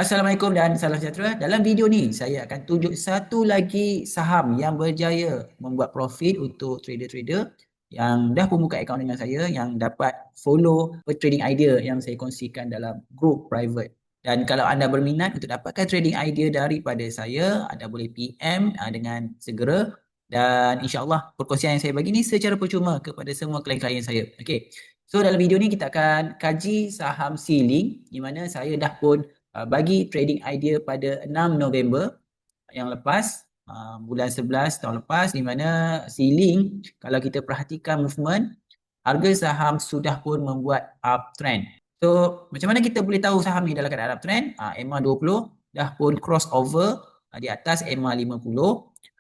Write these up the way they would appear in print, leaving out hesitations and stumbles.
Assalamualaikum dan salam sejahtera. Dalam video ni saya akan tunjuk satu lagi saham yang berjaya membuat profit untuk trader-trader yang dah pun buka akaun dengan saya, yang dapat follow trading idea yang saya kongsikan dalam group private. Dan kalau anda berminat untuk dapatkan trading idea daripada saya, anda boleh PM dengan segera, dan insya-Allah perkongsian yang saya bagi ni secara percuma kepada semua klien-klien saya. Okey. So dalam video ni kita akan kaji saham Sealink, di mana saya dah pun bagi trading idea pada 6 November yang lepas, bulan 11 tahun lepas, di mana Sealink kalau kita perhatikan movement, harga saham sudah pun membuat uptrend. So macam mana kita boleh tahu saham ni dalam keadaan uptrend? MA20 dah pun crossover di atas MA50.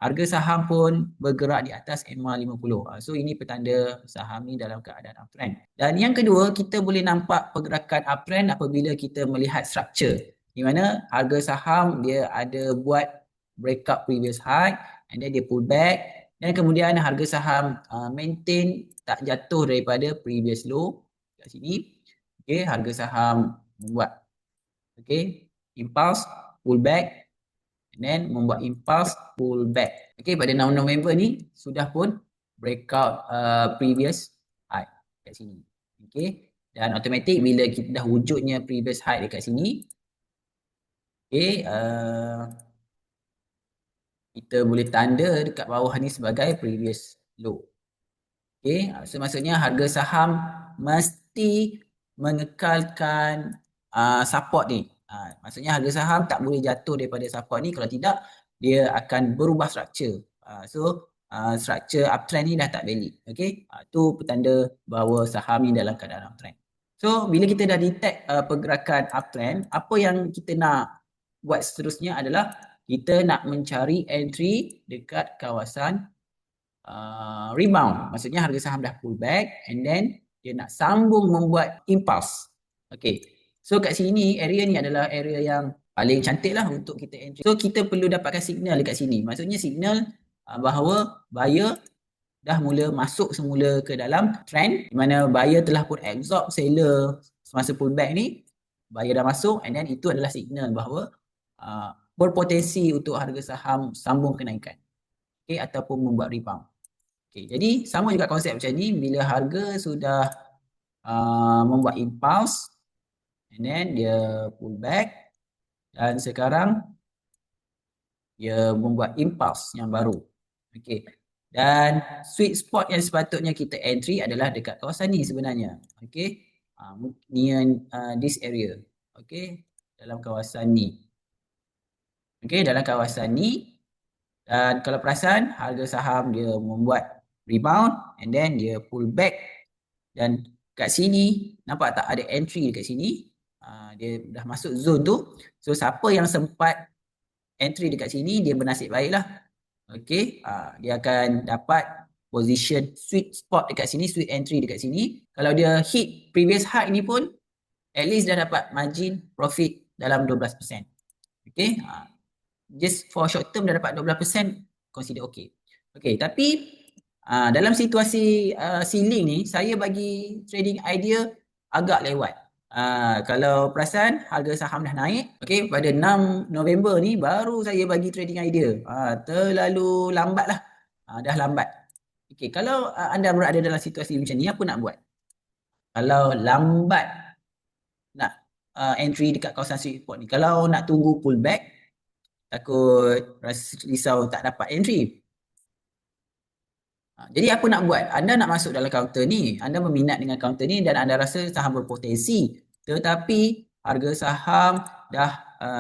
Harga saham pun bergerak di atas MA50. So ini petanda saham ni dalam keadaan uptrend. Dan yang kedua, kita boleh nampak pergerakan uptrend apabila kita melihat structure, di mana harga saham dia ada buat breakout previous high and then dia pull back, dan kemudian harga saham maintain tak jatuh daripada previous low kat sini. Okey, harga saham membuat impulse pull back and then membuat impulse pull back. Okey, pada 6 November ni sudah pun breakout previous high kat sini. Okey, dan automatic bila kita dah wujudnya previous high dekat sini, okey, kita boleh tanda dekat bawah ni sebagai previous low. Okey, so maksudnya harga saham mesti mengekalkan support ni. Maksudnya harga saham tak boleh jatuh daripada support ni, kalau tidak dia akan berubah structure. Structure uptrend ni dah tak valid. Okey, tu petanda bahawa saham ni dalam keadaan uptrend. So bila kita dah detect pergerakan uptrend, apa yang kita nak buat seterusnya adalah kita nak mencari entry dekat kawasan rebound. Maksudnya harga saham dah pull back and then dia nak sambung membuat impulse. Okay. So kat sini, area ni adalah area yang paling cantik lah untuk kita entry. So kita perlu dapatkan signal dekat sini. Maksudnya signal bahawa buyer dah mula masuk semula ke dalam trend, di mana buyer telah pun absorb seller semasa pullback ni. Buyer dah masuk and then itu adalah signal bahawa berpotensi untuk harga saham sambung kenaikan, okay, ataupun membuat rebound. Okay, jadi sama juga konsep macam ni, bila harga sudah membuat impulse and then dia pull back dan sekarang dia membuat impulse yang baru. Okay. Dan sweet spot yang sepatutnya kita entry adalah dekat kawasan ni sebenarnya. Okay. Near this area. Okay. Dalam kawasan ni. Okay. Dalam kawasan ni. Dan kalau perasan, harga saham dia membuat rebound and then dia pull back. Dan kat sini, nampak tak ada entry dekat sini. Dia dah masuk zone tu. So siapa yang sempat entry dekat sini, dia bernasib baik lah. Okay, dia akan dapat position sweet spot dekat sini, sweet entry dekat sini. Kalau dia hit previous high ni pun, at least dah dapat margin profit dalam 12%. Okay, just for short term dah dapat 12%, consider okay. Okay, tapi dalam situasi Sealink ni, saya bagi trading idea agak lewat. Kalau perasan, harga saham dah naik. Okay, pada 6 November ni baru saya bagi trading idea. Terlalu lambat lah. Dah lambat. Okay, kalau anda berada dalam situasi macam ni, apa nak buat? Kalau lambat nak entry dekat kawasan sweet spot ni, kalau nak tunggu pullback, takut risau tak dapat entry. Jadi apa nak buat? Anda nak masuk dalam counter ni, anda berminat dengan counter ni dan anda rasa saham berpotensi, tetapi harga saham dah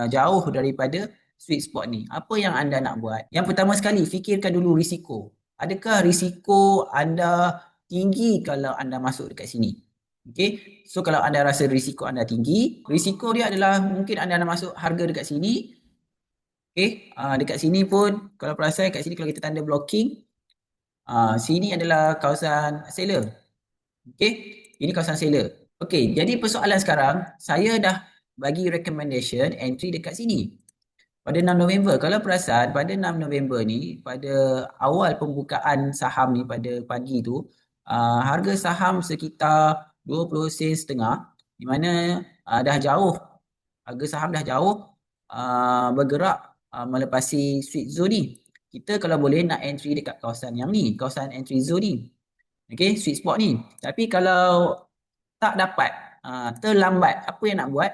jauh daripada sweet spot ni. Apa yang anda nak buat? Yang pertama sekali, fikirkan dulu risiko. Adakah risiko anda tinggi kalau anda masuk dekat sini? Okay, so kalau anda rasa risiko anda tinggi, risiko dia adalah mungkin anda nak masuk harga dekat sini. Okay, dekat sini pun kalau perasan kat sini, kalau kita tanda blocking, sini adalah kawasan seller. Okay, ini kawasan seller. Okay, jadi persoalan sekarang, saya dah bagi recommendation entry dekat sini. Pada 6 November, kalau perasan pada 6 November ni, pada awal pembukaan saham ni pada pagi tu, harga saham sekitar 20 sen setengah, di mana dah jauh, harga saham dah jauh bergerak melepasi sweet zone ni. Kita kalau boleh nak entry dekat kawasan yang ni, kawasan entry zone ni. Okay, sweet spot ni. Tapi kalau tak dapat, terlambat, apa yang nak buat?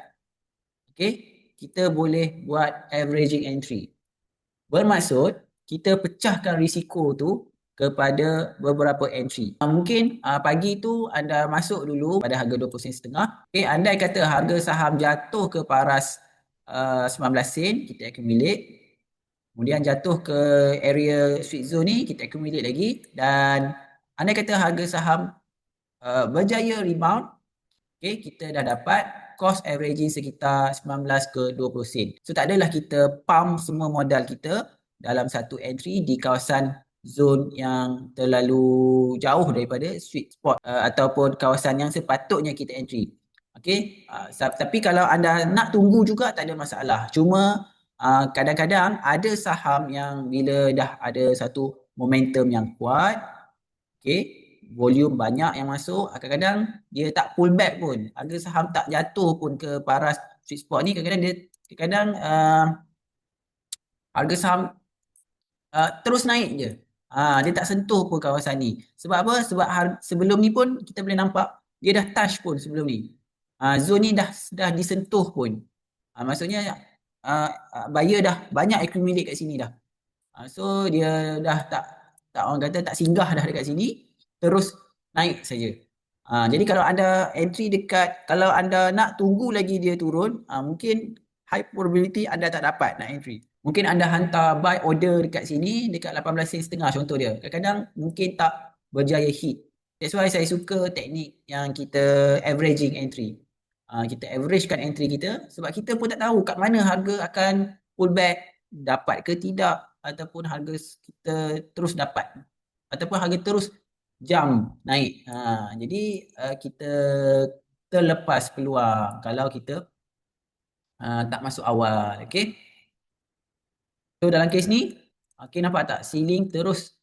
Okay, kita boleh buat averaging entry. Bermaksud, kita pecahkan risiko tu kepada beberapa entry. Mungkin pagi tu anda masuk dulu pada harga 20 sen setengah. Okay, andai kata harga saham jatuh ke paras 19 sen, kita accumulate. Kemudian jatuh ke area sweet zone ni, kita accumulate lagi. Dan andai kata harga saham berjaya rebound, okay, kita dah dapat cost averaging sekitar 19 ke 20 sen. So tak adalah kita pump semua modal kita dalam satu entry di kawasan zone yang terlalu jauh daripada sweet spot ataupun kawasan yang sepatutnya kita entry. Okay, tapi kalau anda nak tunggu juga tak ada masalah. Cuma kadang-kadang ada saham yang bila dah ada satu momentum yang kuat, okay, volume banyak yang masuk, kadang-kadang dia tak pull back pun, harga saham tak jatuh pun ke paras sweet spot ni, kadang-kadang harga saham terus naik je. Dia tak sentuh pun kawasan ni. Sebab apa? Sebab sebelum ni pun kita boleh nampak dia dah touch pun sebelum ni. Zone ni dah disentuh pun. Maksudnya buyer dah banyak accumulate kat sini dah. So dia dah tak orang kata tak singgah dah dekat sini, terus naik saja. Jadi kalau anda entry dekat, kalau anda nak tunggu lagi dia turun, mungkin high probability anda tak dapat nak entry. Mungkin anda hantar buy order dekat sini dekat 18 sen setengah contoh dia. Kadang-kadang mungkin tak berjaya hit. That's why saya suka teknik yang kita averaging entry. Kita averagekan entry kita sebab kita pun tak tahu kat mana harga akan pull back, dapat ke tidak, ataupun harga kita terus dapat ataupun harga terus jump naik. Jadi kita terlepas peluang kalau kita tak masuk awal. Okay. So dalam kes ni, okay, nampak tak? Ceiling terus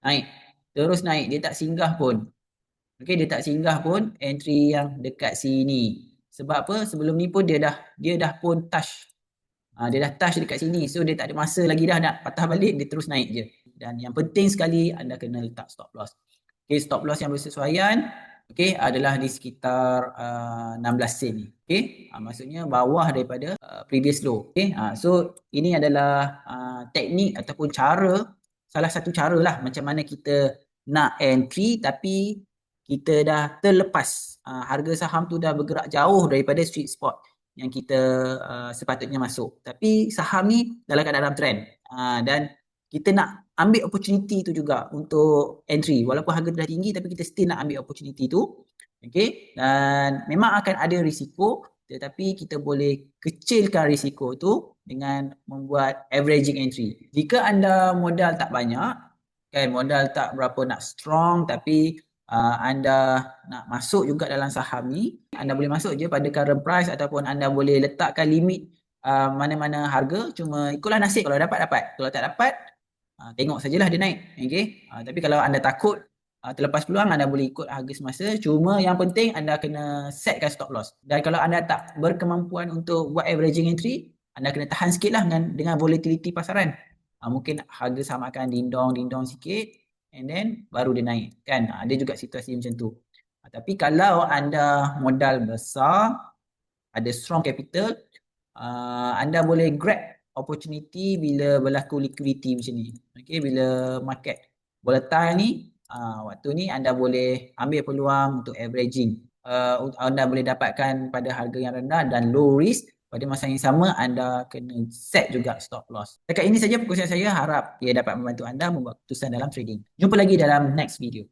naik. Terus naik. Dia tak singgah pun. Okay, dia tak singgah pun entry yang dekat sini. Sebab apa? Sebelum ni pun dia dah pun touch. Dia dah touch dekat sini. So dia tak ada masa lagi dah nak patah balik. Dia terus naik je. Dan yang penting sekali anda kena letak stop loss. Okay, stop loss yang bersesuaian okay, adalah di sekitar 16 sen ni. Okay, maksudnya bawah daripada previous low. Okay, so ini adalah teknik ataupun cara, salah satu cara lah macam mana kita nak entry tapi kita dah terlepas. Harga saham tu dah bergerak jauh daripada sweet spot yang kita sepatutnya masuk. Tapi saham ni dalam keadaan trend. Dan kita nak ambil opportunity tu juga untuk entry. Walaupun harga dah tinggi tapi kita still nak ambil opportunity tu. Okay. Dan memang akan ada risiko tetapi kita boleh kecilkan risiko tu dengan membuat averaging entry. Jika anda modal tak banyak, kan, modal tak berapa nak strong tapi anda nak masuk juga dalam saham ni, anda boleh masuk je pada current price ataupun anda boleh letakkan limit mana-mana harga, cuma ikutlah nasib, kalau dapat, kalau tak dapat tengok sajalah dia naik. Okay? Tapi kalau anda takut terlepas peluang, anda boleh ikut harga semasa, cuma yang penting anda kena setkan stop loss. Dan kalau anda tak berkemampuan untuk buat averaging entry, anda kena tahan sikit lah dengan volatility pasaran. Mungkin harga saham akan dindong sikit and then baru dia naik, kan. Ada juga situasi macam tu. Tapi kalau anda modal besar, ada strong capital, anda boleh grab opportunity bila berlaku liquidity macam ni. Okay, bila market volatile ni, waktu ni anda boleh ambil peluang untuk averaging. Anda boleh dapatkan pada harga yang rendah dan low risk. Pada masa yang sama, anda kena set juga stop loss. Dekat ini saja perkongsian saya. Harap ia dapat membantu anda membuat keputusan dalam trading. Jumpa lagi dalam next video.